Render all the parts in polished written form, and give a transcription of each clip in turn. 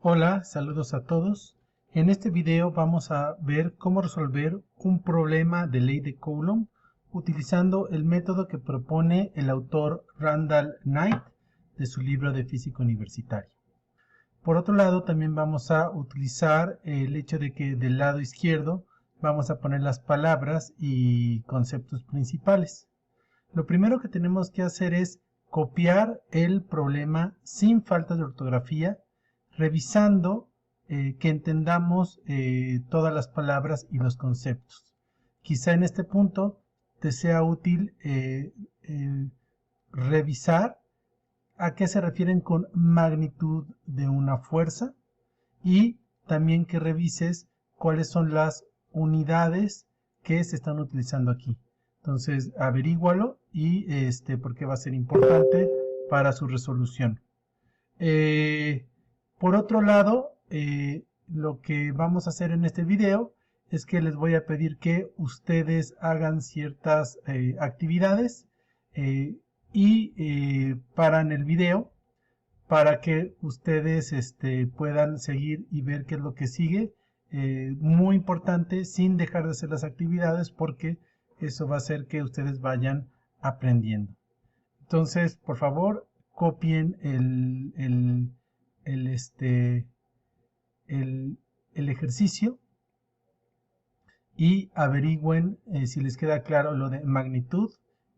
Hola, saludos a todos. En este video vamos a ver cómo resolver un problema de ley de Coulomb utilizando el método que propone el autor Randall Knight de su libro de física universitaria. Por otro lado, también vamos a utilizar el hecho de que del lado izquierdo vamos a poner las palabras y conceptos principales. Lo primero que tenemos que hacer es copiar el problema sin falta de ortografía, revisando que entendamos todas las palabras y los conceptos. Quizá en este punto te sea útil revisar a qué se refieren con magnitud de una fuerza y también que revises cuáles son las unidades que se están utilizando aquí. Entonces, averígualo y porque va a ser importante para su resolución. Por otro lado, lo que vamos a hacer en este video es que les voy a pedir que ustedes hagan ciertas actividades y paran el video para que ustedes puedan seguir y ver qué es lo que sigue. Muy importante, sin dejar de hacer las actividades, porque eso va a hacer que ustedes vayan aprendiendo. Entonces, por favor, copien el ejercicio y averigüen si les queda claro lo de magnitud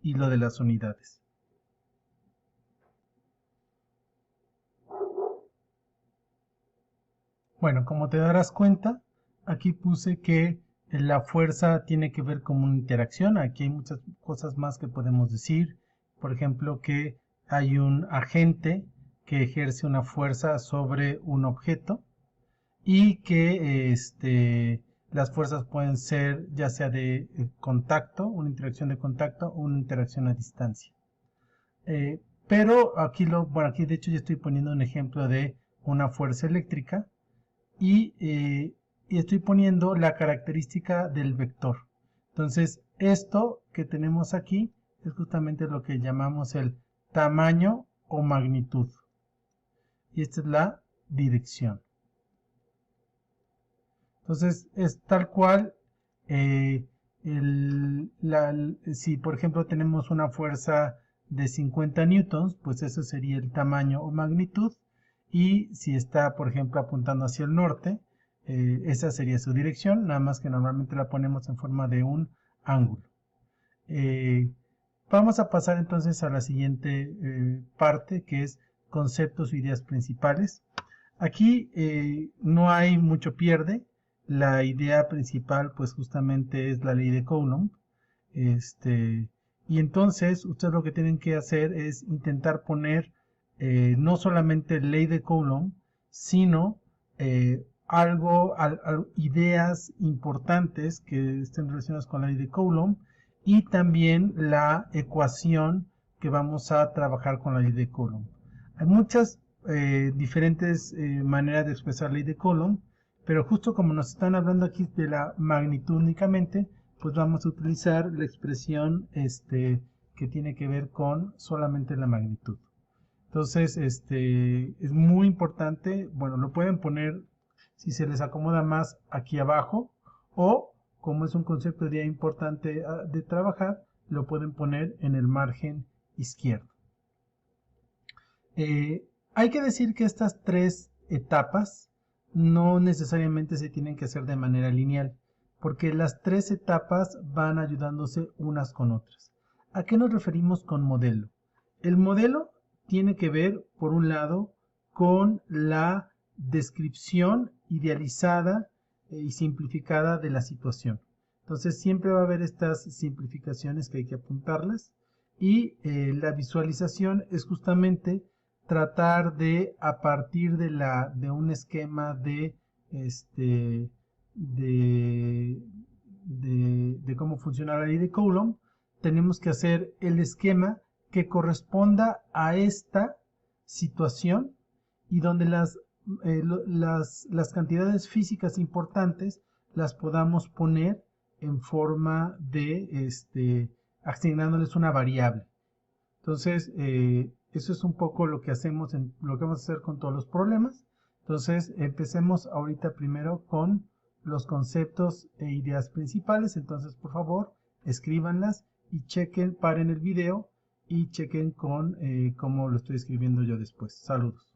y lo de las unidades. Bueno, como te darás cuenta, aquí puse que la fuerza tiene que ver con una interacción. Aquí hay muchas cosas más que podemos decir. Por ejemplo, que hay un agente que ejerce una fuerza sobre un objeto y que las fuerzas pueden ser ya sea de contacto, una interacción de contacto o una interacción a distancia. Pero aquí aquí de hecho ya estoy poniendo un ejemplo de una fuerza eléctrica y estoy poniendo la característica del vector. Entonces, esto que tenemos aquí es justamente lo que llamamos el tamaño o magnitud. Y esta es la dirección. Entonces, es tal cual, si por ejemplo tenemos una fuerza de 50 newtons, pues eso sería el tamaño o magnitud. Y si está, por ejemplo, apuntando hacia el norte, esa sería su dirección, nada más que normalmente la ponemos en forma de un ángulo. Vamos a pasar entonces a la siguiente parte, que es conceptos o ideas principales. Aquí no hay mucho pierde. La idea principal, pues justamente es la ley de Coulomb. Y entonces, ustedes lo que tienen que hacer es intentar poner no solamente ley de Coulomb, sino ideas importantes que estén relacionadas con la ley de Coulomb y también la ecuación que vamos a trabajar con la ley de Coulomb. Hay muchas diferentes maneras de expresar la ley de Coulomb, pero justo como nos están hablando aquí de la magnitud únicamente, pues vamos a utilizar la expresión que tiene que ver con solamente la magnitud. Entonces, es muy importante, bueno, lo pueden poner si se les acomoda más aquí abajo, o como es un concepto de importante de trabajar, lo pueden poner en el margen izquierdo. Hay que decir que estas tres etapas no necesariamente se tienen que hacer de manera lineal, porque las tres etapas van ayudándose unas con otras. ¿A qué nos referimos con modelo? El modelo tiene que ver, por un lado, con la descripción idealizada y simplificada de la situación. Entonces siempre va a haber estas simplificaciones que hay que apuntarlas, y la visualización es justamente tratar de, a partir de un esquema de cómo funciona la ley de Coulomb, tenemos que hacer el esquema que corresponda a esta situación y donde las cantidades físicas importantes las podamos poner en forma de asignándoles una variable. Entonces, eso es un poco lo que hacemos, lo que vamos a hacer con todos los problemas. Entonces, empecemos ahorita primero con los conceptos e ideas principales. Entonces, por favor, escríbanlas y chequen, paren el video y chequen con cómo lo estoy escribiendo yo después. Saludos.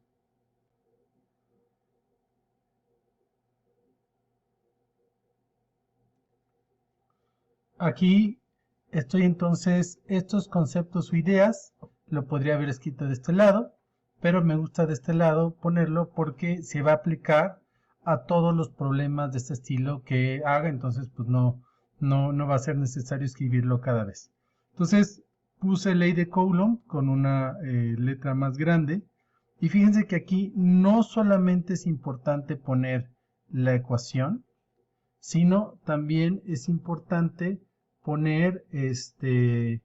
Aquí estoy entonces, estos conceptos o ideas lo podría haber escrito de este lado, pero me gusta de este lado ponerlo porque se va a aplicar a todos los problemas de este estilo que haga, entonces pues no va a ser necesario escribirlo cada vez. Entonces puse ley de Coulomb con una letra más grande y fíjense que aquí no solamente es importante poner la ecuación, sino también es importante poner de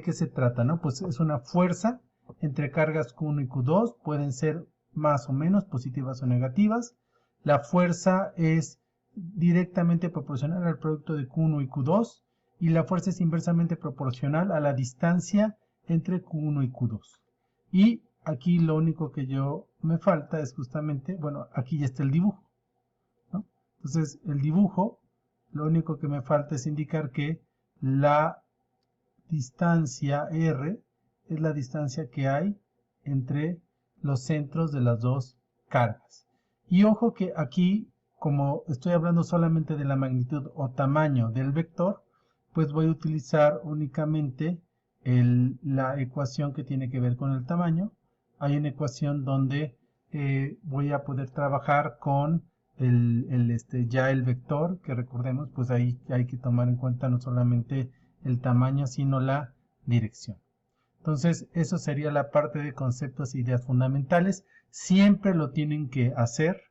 qué se trata, ¿no? Pues es una fuerza entre cargas Q1 y Q2, pueden ser más o menos positivas o negativas. La fuerza es directamente proporcional al producto de Q1 y Q2 y la fuerza es inversamente proporcional a la distancia entre Q1 y Q2. Y aquí lo único que me falta es justamente, bueno, aquí ya está el dibujo, ¿no? Entonces el dibujo, lo único que me falta es indicar que la distancia R es la distancia que hay entre los centros de las dos cargas. Y ojo que aquí, como estoy hablando solamente de la magnitud o tamaño del vector, pues voy a utilizar únicamente la ecuación que tiene que ver con el tamaño. Hay una ecuación donde voy a poder trabajar con ya el vector, que recordemos, pues ahí hay que tomar en cuenta no solamente el tamaño, sino la dirección. Entonces, eso sería la parte de conceptos e ideas fundamentales. Siempre lo tienen que hacer.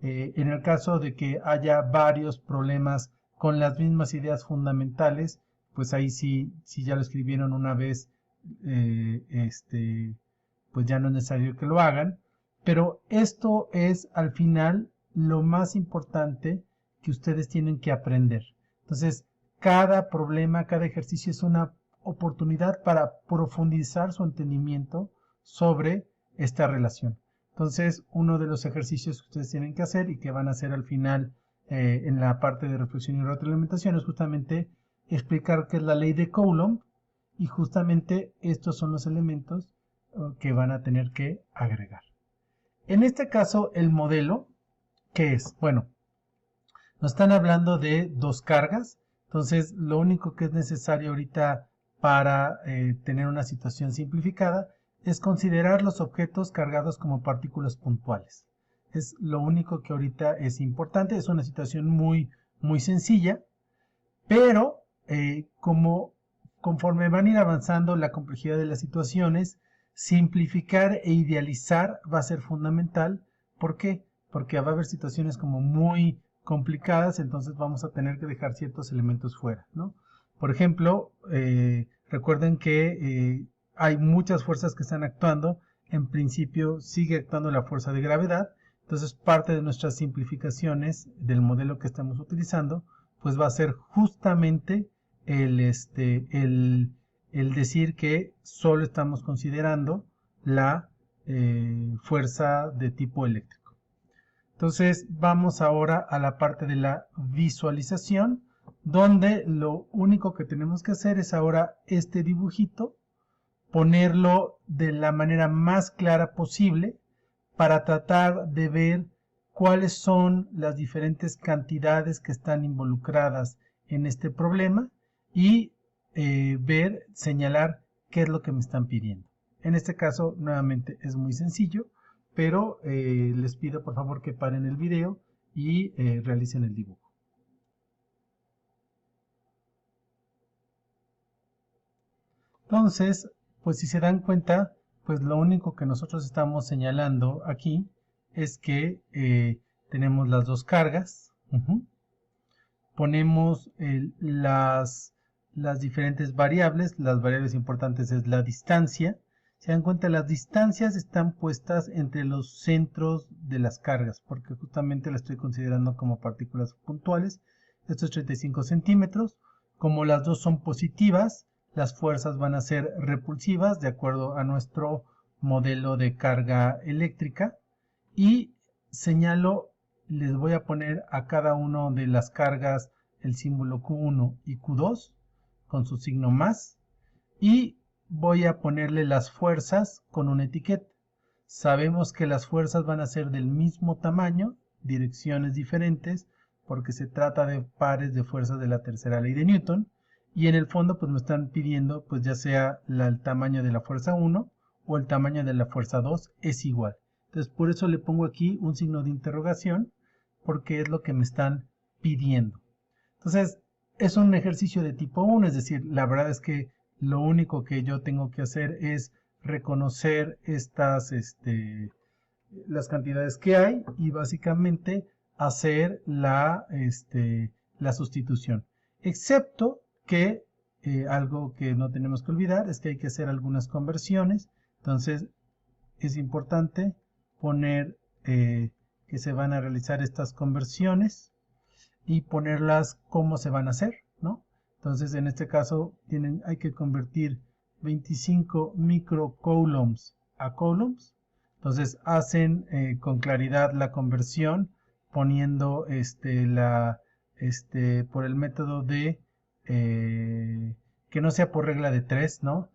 En el caso de que haya varios problemas con las mismas ideas fundamentales, pues ahí sí, si ya lo escribieron una vez, pues ya no es necesario que lo hagan. Pero esto es al final lo más importante que ustedes tienen que aprender. Entonces, cada problema, cada ejercicio es una oportunidad para profundizar su entendimiento sobre esta relación. Entonces, uno de los ejercicios que ustedes tienen que hacer y que van a hacer al final en la parte de reflexión y retroalimentación es justamente explicar qué es la ley de Coulomb y justamente estos son los elementos que van a tener que agregar. En este caso, el modelo, ¿qué es? Bueno, nos están hablando de dos cargas. Entonces, lo único que es necesario ahorita para tener una situación simplificada es considerar los objetos cargados como partículas puntuales. Es lo único que ahorita es importante. Es una situación muy sencilla, pero conforme van a ir avanzando la complejidad de las situaciones, simplificar e idealizar va a ser fundamental. ¿Por qué? Porque va a haber situaciones como muy complicadas, entonces vamos a tener que dejar ciertos elementos fuera, ¿no? Por ejemplo, recuerden que hay muchas fuerzas que están actuando. En principio sigue actuando la fuerza de gravedad. Entonces parte de nuestras simplificaciones del modelo que estamos utilizando pues va a ser justamente el decir que solo estamos considerando la fuerza de tipo eléctrico. Entonces vamos ahora a la parte de la visualización, donde lo único que tenemos que hacer es ahora este dibujito, ponerlo de la manera más clara posible para tratar de ver cuáles son las diferentes cantidades que están involucradas en este problema y señalar qué es lo que me están pidiendo. En este caso, nuevamente, es muy sencillo, pero les pido por favor que paren el video y realicen el dibujo. Entonces, pues si se dan cuenta, pues lo único que nosotros estamos señalando aquí es que tenemos las dos cargas. Ponemos las diferentes variables. Las variables importantes es la distancia. Se dan cuenta, las distancias están puestas entre los centros de las cargas, porque justamente las estoy considerando como partículas puntuales. Esto es 35 centímetros. Como las dos son positivas, las fuerzas van a ser repulsivas de acuerdo a nuestro modelo de carga eléctrica. Y señalo, les voy a poner a cada uno de las cargas el símbolo Q1 y Q2 con su signo más, y voy a ponerle las fuerzas con una etiqueta. Sabemos que las fuerzas van a ser del mismo tamaño, direcciones diferentes, porque se trata de pares de fuerzas de la tercera ley de Newton, y en el fondo pues me están pidiendo pues ya sea el tamaño de la fuerza 1 o el tamaño de la fuerza 2 es igual. Entonces por eso le pongo aquí un signo de interrogación, porque es lo que me están pidiendo. Entonces es un ejercicio de tipo 1, es decir, la verdad es que lo único que yo tengo que hacer es reconocer las cantidades que hay y básicamente hacer la sustitución. Excepto que algo que no tenemos que olvidar es que hay que hacer algunas conversiones. Entonces es importante poner que se van a realizar estas conversiones y ponerlas cómo se van a hacer, ¿no? Entonces en este caso hay que convertir 25 microcoulombs a coulombs. Entonces hacen con claridad la conversión poniendo por el método de que no sea por regla de 3, ¿no?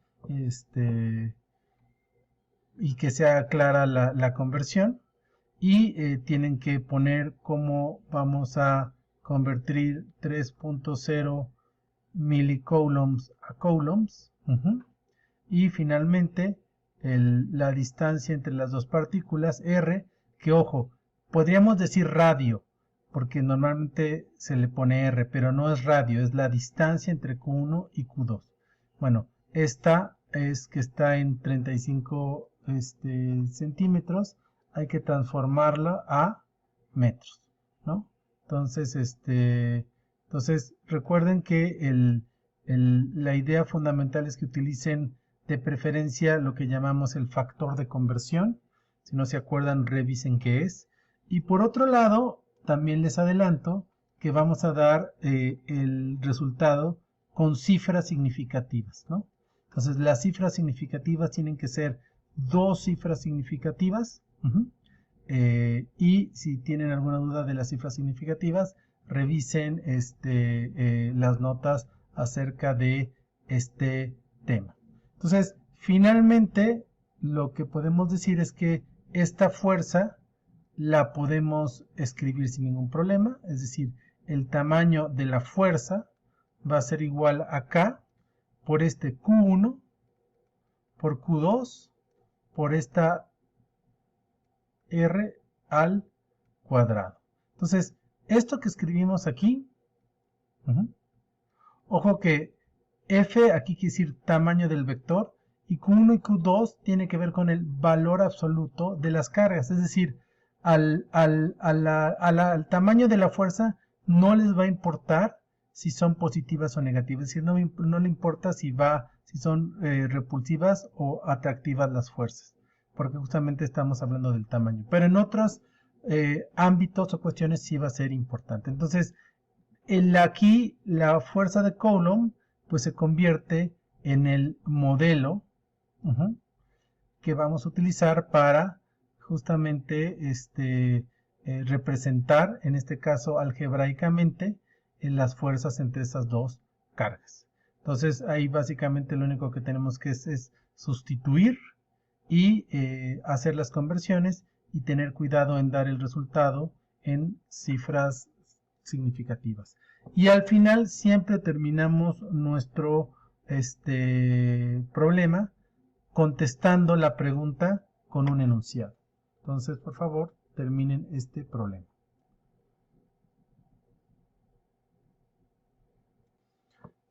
Y que sea clara la conversión, y tienen que poner cómo vamos a convertir 3.0 milicoulombs a coulombs. Y finalmente la distancia entre las dos partículas, R, que ojo, podríamos decir radio, porque normalmente se le pone R, pero no es radio, es la distancia entre Q1 y Q2. Bueno, esta es que está en 35 centímetros, hay que transformarla a metros, ¿no? Entonces, recuerden que la idea fundamental es que utilicen de preferencia lo que llamamos el factor de conversión. Si no se acuerdan, revisen qué es. Y por otro lado, también les adelanto que vamos a dar el resultado con cifras significativas, ¿no? Entonces, las cifras significativas tienen que ser 2 cifras significativas. Y si tienen alguna duda de las cifras significativas, revisen las notas acerca de este tema. Entonces, finalmente, lo que podemos decir es que esta fuerza la podemos escribir sin ningún problema, es decir, el tamaño de la fuerza va a ser igual a K por este Q1 por Q2 por esta R al cuadrado. Entonces, esto que escribimos aquí, ojo que F aquí quiere decir tamaño del vector, y Q1 y Q2 tiene que ver con el valor absoluto de las cargas, es decir, al tamaño de la fuerza no les va a importar si son positivas o negativas, es decir, no le importa si son repulsivas o atractivas las fuerzas, porque justamente estamos hablando del tamaño, pero en otros ámbitos o cuestiones sí va a ser importante. Entonces, aquí la fuerza de Coulomb pues se convierte en el modelo que vamos a utilizar para justamente representar, en este caso algebraicamente, las fuerzas entre esas dos cargas. Entonces ahí básicamente lo único que tenemos que es sustituir y hacer las conversiones y tener cuidado en dar el resultado en cifras significativas. Y al final siempre terminamos nuestro problema contestando la pregunta con un enunciado. Entonces, por favor, terminen este problema.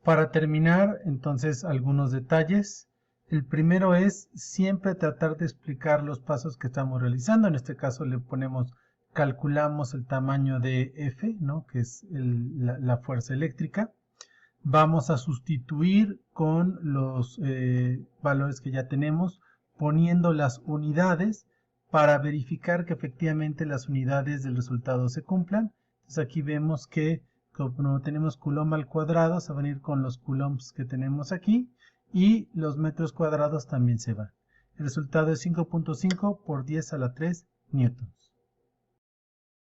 Para terminar, entonces, algunos detalles. El primero es siempre tratar de explicar los pasos que estamos realizando. En este caso le calculamos el tamaño de F, ¿no? Que es la fuerza eléctrica. Vamos a sustituir con los valores que ya tenemos, poniendo las unidades para verificar que efectivamente las unidades del resultado se cumplan. Entonces aquí vemos que como tenemos coulomb al cuadrado, se van a ir con los coulombs que tenemos aquí, y los metros cuadrados también se van. El resultado es 5.5 por 10 a la 3 newtons.